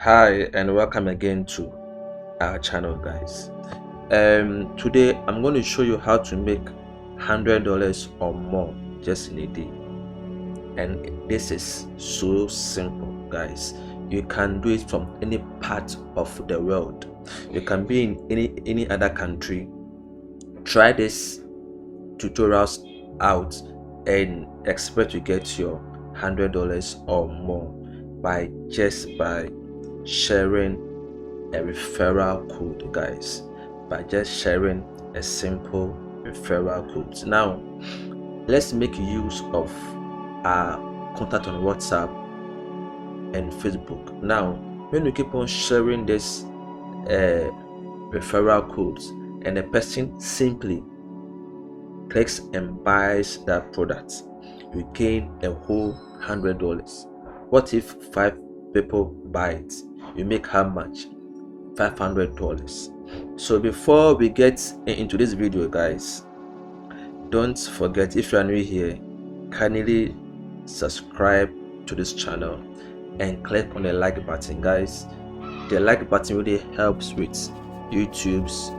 Hi and welcome again to our channel, guys. Today I'm going to show you how to make $100 or more just in a day, and this is so simple, guys. You can do it from any part of the world. You can be in any other country. Try this tutorials out and expect to get your $100 or more by sharing a referral code, guys. By just sharing a simple referral code. Now let's make use of our contact on WhatsApp and Facebook. Now when you keep on sharing this referral codes and the person simply clicks and buys that product, you gain a whole $100. What if 5 people buy it? You make how much? $500. So before we get into this video, guys, don't forget, if you are new here, kindly subscribe to this channel and click on the like button, guys. The like button really helps with YouTube's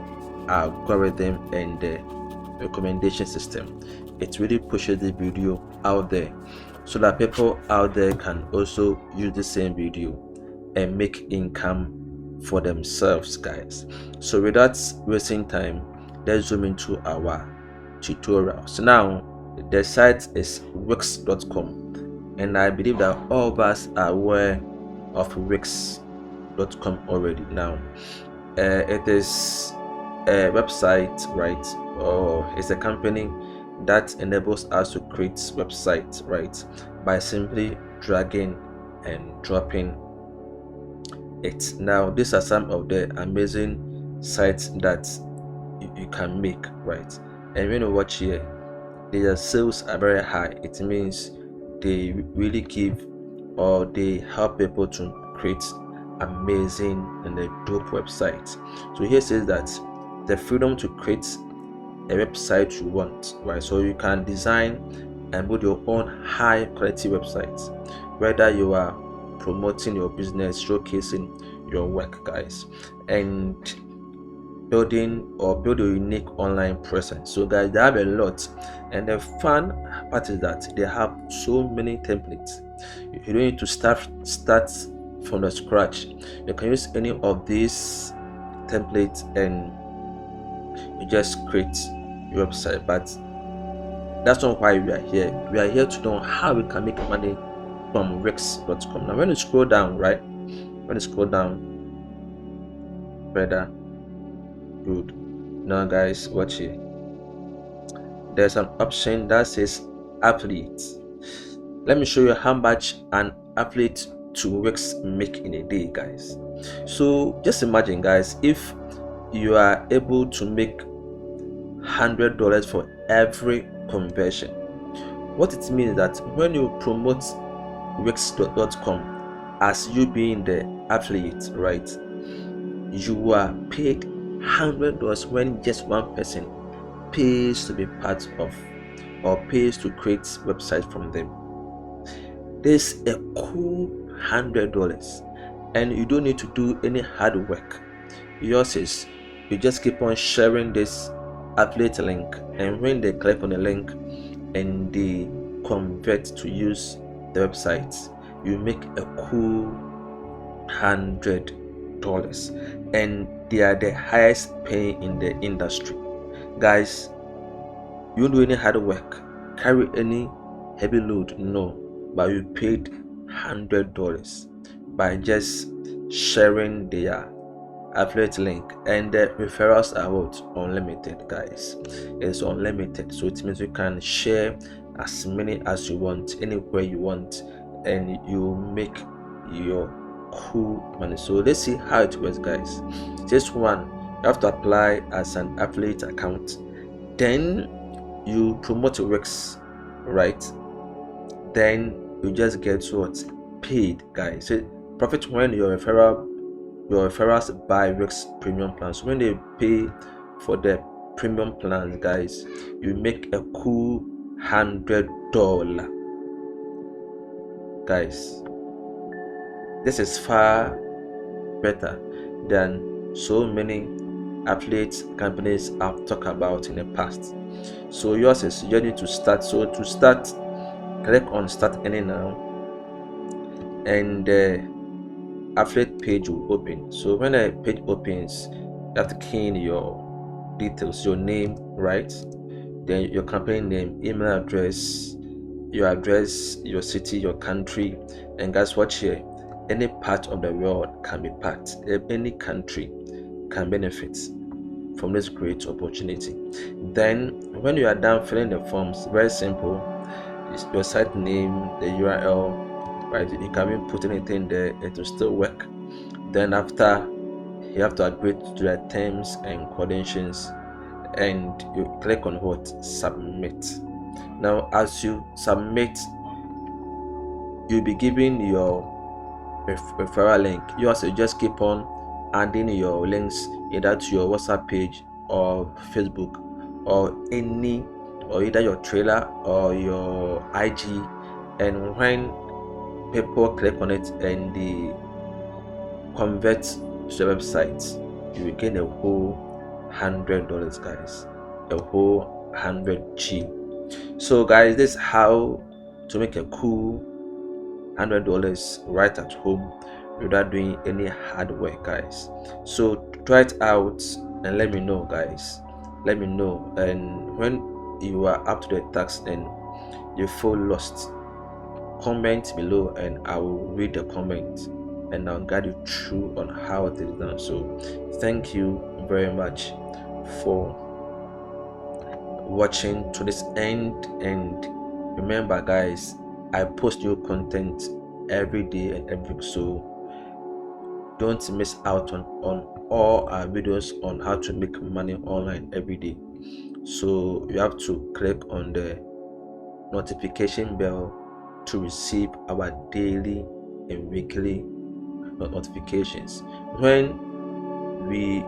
algorithm and the recommendation system. It really pushes the video out there so that people out there can also use the same video and make income for themselves, guys. So without wasting time, let's zoom into our tutorials. Now the site is wix.com, and I believe that all of us are aware of wix.com already. Now it is a website, right, or it's a company that enables us to create websites, right, by simply dragging and dropping it. Now these are some of the amazing sites that you can make, right? And when you watch here, their sales are very high. It means they really give, or they help people to create amazing and a dope website. So here says that the freedom to create a website you want, right? So you can design and build your own high quality websites, whether you are promoting your business, showcasing your work, guys, and build a unique online presence. So guys, they have a lot, and the fun part is that they have so many templates. You don't need to start from the scratch. You can use any of these templates and you just create your website. But that's not why we are here. We are here to know how we can make money from wix.com. Now when you scroll down, right, when you scroll down further, good. Now guys, watch here. There's an option that says affiliate. Let me show you how much an affiliate to Wix make in a day, guys. So just imagine, guys, if you are able to make $100 for every conversion. What it means that when you promote wix.com as you being the affiliate, right, you are paid $100 when just one person pays to be part of, or pays to create website from them. This is a cool $100, and you don't need to do any hard work. Yours is, you just keep on sharing this affiliate link, and when they click on the link and they convert to use the website, you make a cool $100, and they are the highest paying in the industry, guys. You don't do any hard work, carry any heavy load, no, but you paid $100 by just sharing their affiliate link. And the referrals are what? Unlimited, guys. It's unlimited, so it means you can share as many as you want, anywhere you want, and you make your cool money. So let's see how it works, guys. Just one, you have to apply as an affiliate account, then you promote your works, right? Then you just get what? Paid, guys. So profit when your referrals buy Wix premium plans. When they pay for the premium plans, guys, you make a cool $100, guys. This is far better than so many affiliate companies I've talked about in the past. So yours is you need to start. So to start, click on start earning now, and affiliate page will open. So when a page opens, you have to key in your details, your name, right? Then your company name, email address, your city, your country, and guess what? Here, any part of the world can be part. Any country can benefit from this great opportunity. Then when you are done filling the forms, very simple. It's your site name, the URL, right? You can even put anything there, it will still work. Then after, you have to agree to the terms and conditions, and you click on what? Submit. Now as you submit, you'll be given your referral link. You also just keep on adding your links either to your WhatsApp page or Facebook or either your trailer or your IG, and when people click on it and they convert to the website, you will gain a whole $100, guys, a whole 100G. So guys, this is how to make a cool $100 right at home without doing any hard work, guys. So try it out and let me know, guys. Let me know. And when you are up to the task and you feel lost, comment below and I will read the comment and I'll guide you through on how it is done. So thank you very much for watching to this end, and remember, guys, I post new content every day and every week, so don't miss out on all our videos on how to make money online every day. So you have to click on the notification bell to receive our daily and weekly notifications. When we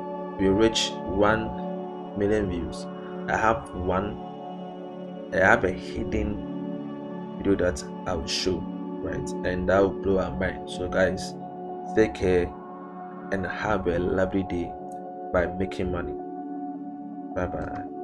reach 1 million views, I have a hidden video that I will show, right? And that will blow our mind. So guys, take care and have a lovely day by making money. Bye bye.